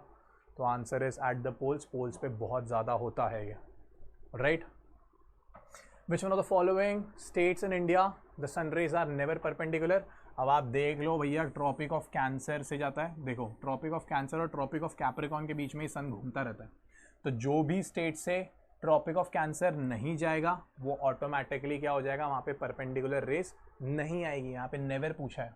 तो answer is at the poles, poles पे बहुत ज़्यादा होता है ये। Right, which one of the following states in India the sun rays are never perpendicular? अब आप देख लो भैया, ट्रॉपिक ऑफ कैंसर से जाता है, देखो ट्रॉपिक ऑफ कैंसर और ट्रॉपिक ऑफ कैप्रिकॉर्न के बीच में ही सन घूमता रहता है। तो जो भी स्टेट से ट्रॉपिक ऑफ कैंसर नहीं जाएगा वो ऑटोमेटिकली क्या हो जाएगा, वहाँ पे परपेंडिकुलर रेस नहीं आएगी। यहाँ पे नेवर पूछा है।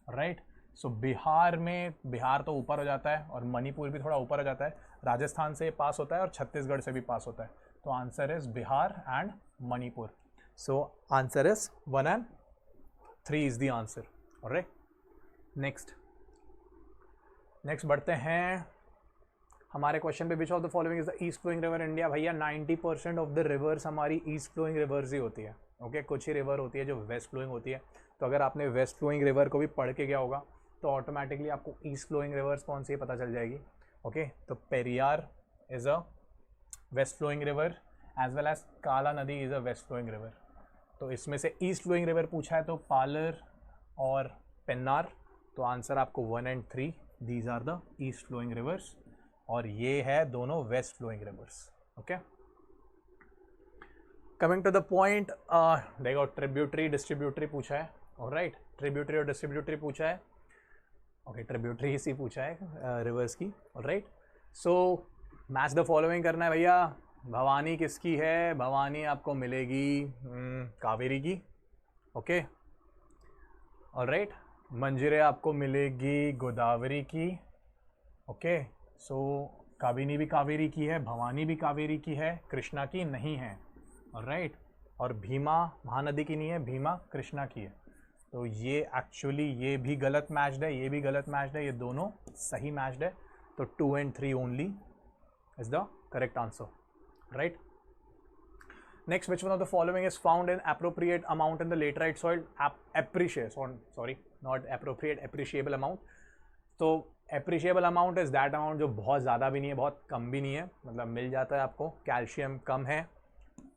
राइट, सो बिहार में, बिहार तो ऊपर हो जाता है और मणिपुर भी थोड़ा ऊपर हो जाता है, राजस्थान से पास होता है और छत्तीसगढ़ से भी पास होता है। तो answer is Bihar and Manipur. So answer is 1 and 3 is the answer. Alright, next बढ़ते हैं हमारे क्वेश्चन पे। Which of the following is the east flowing river India? भैया 90% ऑफ द रिवर्स हमारी ईस्ट फ्लोइंग रिवर्स ही होती है, ओके कुछ ही रिवर होती है जो वेस्ट फ्लोइंग होती है। तो अगर आपने वेस्ट फ्लोइंग रिवर को भी पढ़ के गया होगा तो ऑटोमेटिकली आपको ईस्ट फ्लोइंग रिवर्स कौन सी है पता चल जाएगी। ओके, तो Periyar is a west flowing river as well as Kala Nadi is a west flowing river. तो इसमें से ईस्ट फ्लोइंग रिवर पूछा है तो पालर और पेन्नार। तो आंसर आपको 1 and 3 these are the east flowing rivers और ये है दोनों west flowing rivers. Okay, coming to the point, देखो ट्रिब्यूटरी डिस्ट्रीब्यूटरी पूछा है। ऑलराइट, ट्रिब्यूटरी और डिस्ट्रीब्यूटरी पूछा है, ओके ट्रिब्यूटरी इसी पूछा है रिवर्स की। Alright, so match the following करना है भैया। भवानी किसकी है? भवानी आपको मिलेगी कावेरी की, ओके ऑलराइट। मंजिरे आपको मिलेगी गोदावरी की, ओके सो काबिनी भी कावेरी की है, भवानी भी कावेरी की है, कृष्णा की नहीं है। राइट। और भीमा महानदी की नहीं है, भीमा कृष्णा की है। तो ये एक्चुअली ये भी गलत मैच्ड है, ये भी गलत मैच्ड है, ये दोनों सही मैच्ड है। तो 2 and 3 only is the correct answer, right. Next, which one of the following is found in appropriate amount in the laterite soil? Appreciable amount. तो appreciable amount is that amount जो बहुत ज़्यादा भी नहीं है, बहुत कम भी नहीं है, मतलब मिल जाता है आपको। कैल्शियम कम है,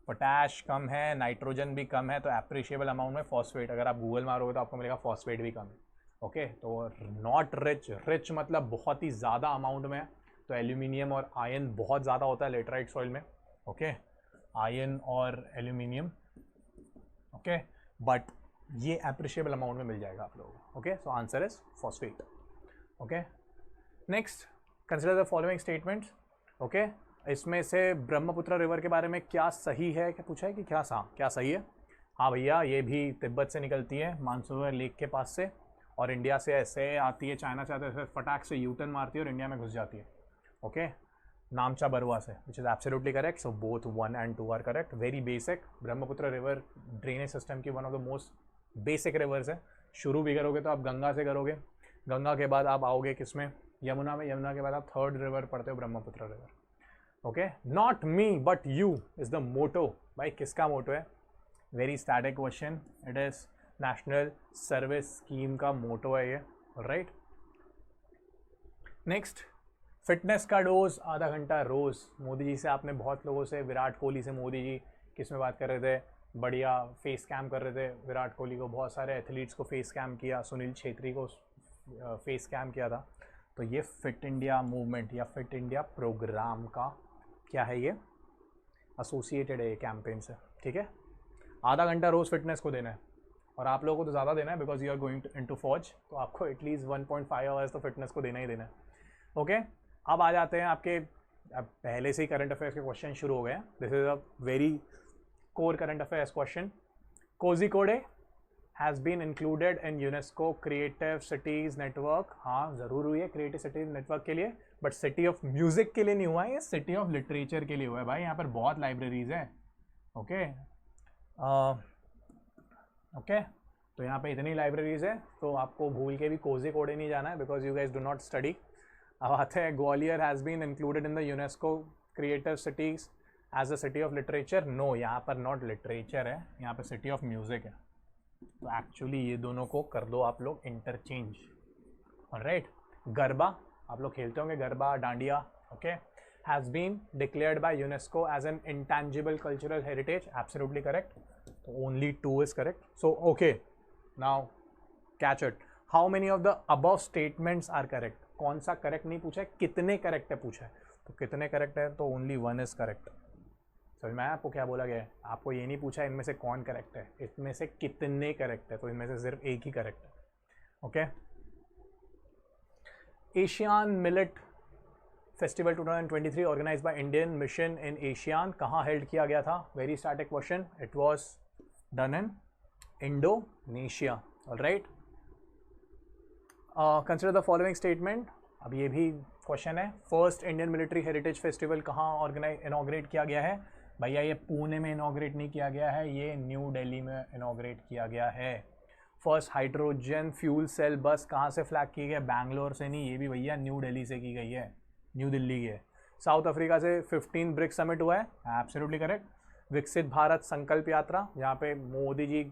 पोटैश कम है, नाइट्रोजन भी कम है, तो appreciable amount में फॉस्फेट, अगर आप गूगल मारोगे तो आपको मिलेगा फॉस्फेट भी कम है। ओके, तो नॉट रिच, रिच मतलब बहुत ही ज़्यादा अमाउंट में है। तो एल्यूमिनियम और आयरन बहुत ज़्यादा होता है लेटराइट सॉइल में। ओके, आयरन और एल्यूमिनियम। ओके, बट ये एप्रिशिएबल अमाउंट में मिल जाएगा आप लोगों को। Okay, so answer is phosphate. Okay, next, consider the following statements. Okay, इसमें से ब्रह्मपुत्र रिवर के बारे में क्या सही है, क्या पूछा है कि क्या सही है? हाँ भैया, ये भी तिब्बत से निकलती है, मानसरोवर लेक के पास से, और इंडिया से ऐसे आती है, चाइना से आती है, ऐसे फटाक से यूटर्न मारती है और इंडिया में घुस जाती है। ओके, नामचा बरुआ से, which is absolutely correct. So both 1 and 2 are correct. Very basic, Brahmaputra river drainage system की one of the most basic rivers है। शुरू भी करोगे तो आप गंगा से करोगे, गंगा के बाद आप आओगे किसमें? यमुना में, यमुना के बाद आप थर्ड रिवर पढ़ते हो Brahmaputra river. Okay, not me but you is the motto. भाई किसका मोटो है? Very static question, it is national service scheme का मोटो है ये, राइट। नेक्स्ट, फिटनेस का डोज आधा घंटा रोज़। मोदी जी से आपने बहुत लोगों से, विराट कोहली से मोदी जी किस में बात कर रहे थे? बढ़िया फेस कैम कर रहे थे विराट कोहली को, बहुत सारे एथलीट्स को फेस कैम किया, सुनील छेत्री को फेस कैम किया था। तो ये फिट इंडिया मूवमेंट या फिट इंडिया प्रोग्राम का क्या है, ये एसोसिएटेड है ये कैंपेन से, ठीक है। आधा घंटा रोज़ फिटनेस को देना है, और आप लोगों को तो ज़्यादा देना है because you are going into फौज, तो आपको एटलीस्ट 1.5 आवर्स तो फिटनेस को देना ही देना है। ओके, अब आ जाते हैं आपके, अब पहले से ही करंट अफेयर्स के क्वेश्चन शुरू हो गए हैं। This is a very core current affairs question. Kozhikode has been included in UNESCO creative cities network. हाँ, ज़रूर हुई है क्रिएटिव सिटीज़ नेटवर्क के लिए, बट सिटी ऑफ म्यूज़िक के लिए नहीं हुआ है, ये सिटी ऑफ लिटरेचर के लिए हुआ है। भाई यहाँ पर बहुत लाइब्रेरीज हैं। ओके, ओके, तो यहाँ पे इतनी लाइब्रेरीज है, तो आपको भूल के भी कोझिकोडे नहीं जाना है, because you guys do not study. अब आते हैं, Gwalior has been included in the UNESCO creative cities as a city of literature. No, यहाँ पर नॉट लिटरेचर है, यहाँ पर सिटी ऑफ म्यूज़िक है। तो एक्चुअली ये दोनों को कर दो आप लोग इंटरचेंज, ऑलराइट। गरबा, आप लोग खेलते होंगे garba, dandiya. Okay, has been declared by UNESCO as an intangible cultural heritage. Absolutely correct, तो only 2 is correct. So okay, now catch it, how many of the above statements are correct? कौन सा correct नहीं पूछा है, कितने करेक्ट है पूछा है। तो कितने करेक्ट है, तो ओनली 1 इज करेक्ट। समझ में आया आपको क्या बोला गया है? आपको ये नहीं पूछा इनमें से कौन करेक्ट है, इसमें से कितने करेक्ट है, तो इनमें से सिर्फ एक ही करेक्ट है। Okay, ASEAN millet festival 2023 organise by Indian mission in ASEAN कहाँ हेल्ड किया गया था? Very static question, it was done in Indonesia, alright. Consider the following statement. अब ये भी क्वेश्चन है, first Indian military heritage festival कहाँ इनॉग्रेट किया गया है? भैया ये पुणे में इनॉग्रेट नहीं किया गया है, ये न्यू दिल्ली में इनॉग्रेट किया गया है। फर्स्ट हाइड्रोजन फ्यूल सेल बस कहाँ से फ्लैग की गई? बैंगलोर से नहीं, ये भी भैया न्यू दिल्ली से की गई है, न्यू दिल्ली की है। साउथ अफ्रीका से 15 ब्रिक्स समिट हुआ है, एब्सोल्युटली करेक्ट। विकसित भारत संकल्प यात्रा, जहाँ पे मोदी जी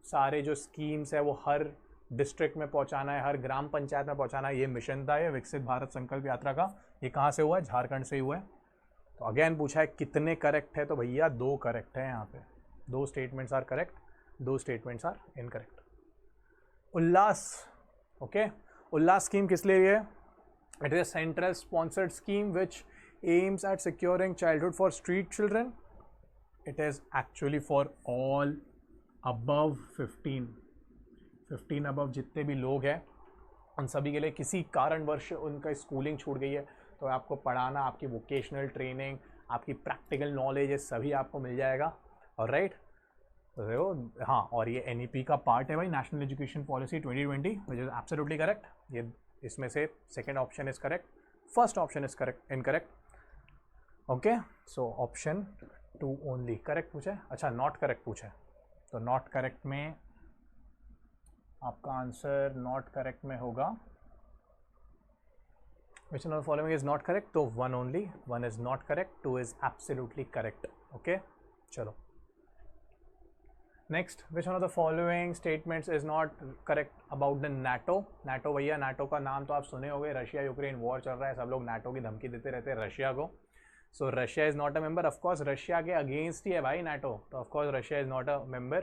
सारे जो स्कीम्स है वो हर डिस्ट्रिक्ट में पहुंचाना है, हर ग्राम पंचायत में पहुंचाना है, ये मिशन था ये विकसित भारत संकल्प यात्रा का। ये कहाँ से हुआ है? झारखंड से हुआ है। तो अगेन पूछा है कितने करेक्ट है, तो भैया 2 करेक्ट है यहाँ पे। 2 statements are correct, 2 statements are incorrect. Ullas, okay, Ullas scheme किस लिए है? It is central sponsored scheme which aims at securing childhood for street children. It is actually for all above 15 above जितने भी लोग हैं उन सभी के लिए, किसी कारणवश उनका स्कूलिंग छूट गई है तो आपको पढ़ाना, आपकी वोकेशनल ट्रेनिंग, आपकी प्रैक्टिकल नॉलेज, ये सभी आपको मिल जाएगा, और राइट। तो हाँ, और ये NEP का पार्ट है भाई, national education policy 2020, which is absolutely correct. ये इसमें से second option is correct, first option is correct incorrect. Okay, so option 2 only correct पूछा है, अच्छा नॉट करेक्ट पूछा है, तो नॉट करेक्ट में आपका आंसर नॉट करेक्ट में होगा which one of the following is not correct, तो 1 only, 1 is not correct, 2 is absolutely correct. Okay, चलो next, which one of the following statements is not correct about the NATO? NATO भैया, NATO का नाम तो आप सुने होंगे, Russia Ukraine war चल रहा है, सब लोग NATO की धमकी देते रहते हैं रशिया को. So Russia is not a member. Of course Russia के अगेंस्ट ही है भाई NATO, तो of course Russia is not a member.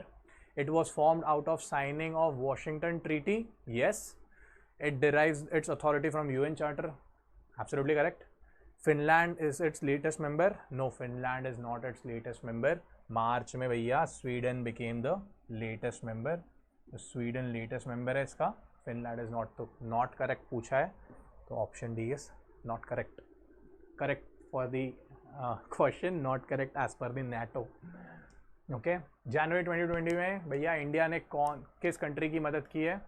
It was formed out of signing of Washington Treaty. Yes, it derives its authority from UN Charter. Absolutely correct. Finland is its latest member. No, Finland is not its latest member. मार्च में भैया Sweden became the latest member. तो Sweden latest member है इसका. Finland is not, तो not correct पूछा है, तो option D is not correct. Correct for the question, not correct as per the NATO. Okay. January 2020 में भैया इंडिया ने किस कंट्री की मदद की है?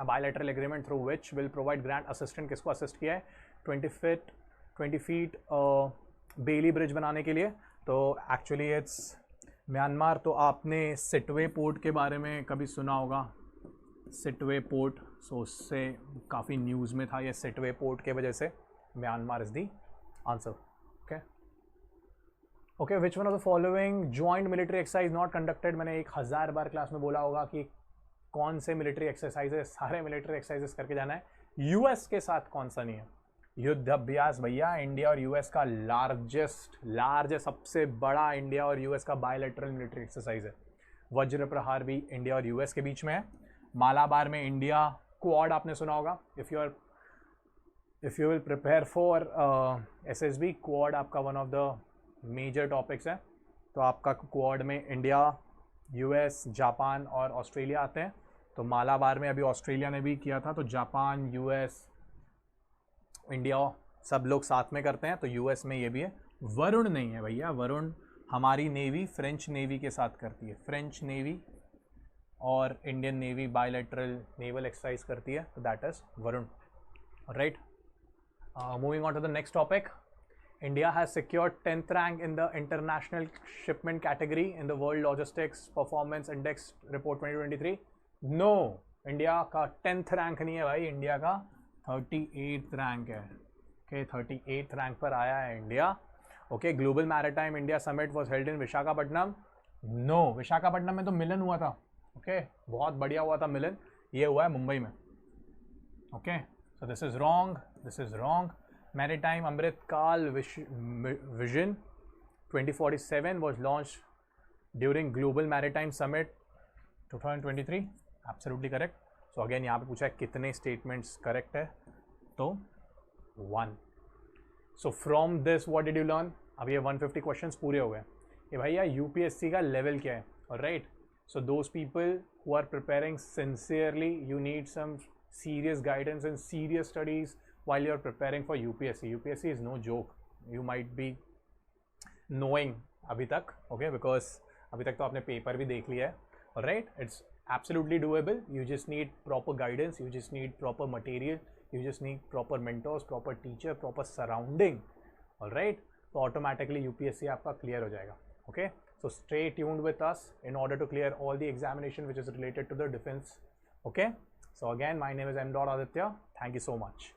A bilateral agreement through which will provide grant assistance. किसको असिस्ट किया है? 20 feet बेली ब्रिज बनाने के लिए. तो एक्चुअली इट्स म्यांमार. तो आपने सिटवे पोर्ट के बारे में कभी सुना होगा, सिटवे पोर्ट. सो उससे काफ़ी न्यूज़ में था ये, सिटवे पोर्ट के वजह से Myanmar is the answer. Okay okay. Which one of the following joint military exercise not conducted? मैंने 1000 बार क्लास में बोला होगा कि कौन से मिलिट्री एक्सरसाइजेस, सारे मिलिट्री एक्सरसाइजेस करके जाना है. यूएस के साथ कौन सा नहीं है? युद्ध अभ्यास भैया, इंडिया और यूएस का लार्जेस्ट सबसे बड़ा इंडिया और यूएस का बायलैटरल मिलिट्री एक्सरसाइज है. वज्र प्रहार भी इंडिया और यूएस के बीच में है. मालाबार में इंडिया क्वाड आपने सुना होगा. If you will prepare for SSB, Quad आपका one of the major topics है. तो आपका क्वाड में इंडिया, यूएस, जापान और ऑस्ट्रेलिया आते हैं. तो मालाबार में अभी ऑस्ट्रेलिया ने भी किया था, तो जापान, यूएस, इंडिया सब लोग साथ में करते हैं. तो यूएस में ये भी है. वरुण नहीं है भैया, वरुण हमारी नेवी फ्रेंच नेवी के साथ करती है. फ्रेंच नेवी और Indian navy bilateral naval exercise करती है, तो that is Varun. Right, moving on to the next topic. India has secured 10th rank in the international shipment category in the World Logistics Performance Index Report 2023. No, India का 10th rank नहीं है भाई, India का 38th rank है. Okay, 38th rank पर आया है India. Okay, global maritime India summit was held in Visakhapatnam. No, Visakhapatnam में तो मिलन हुआ था. ओके, बहुत बढ़िया हुआ था मिलन. ये हुआ है मुंबई में. Okay, so this is wrong. Maritime Amrit Kaal Vision 2047 was launched during Global Maritime Summit 2023. Absolutely correct. So again यहाँ पे पूछा है कितने statements correct है, तो 1. So from this what did you learn? अब ये 150 questions पूरे हो गए. ये भैया UPSC का level क्या है? Alright. So those people who are preparing sincerely, you need some serious guidance and serious studies while you're preparing for UPSC. UPSC is no joke. You might be knowing अभी तक, okay, because अभी तक तो आपने paper भी देख लिया है. Alright, it's absolutely doable. You just need proper guidance. You just need proper material. You just need proper mentors, proper teacher, proper surrounding. Alright, तो automatically UPSC आपका clear हो जाएगा. Okay, so stay tuned with us in order to clear all the examination which is related to the defense. Okay, so again, my name is M. Aditya. Thank you so much.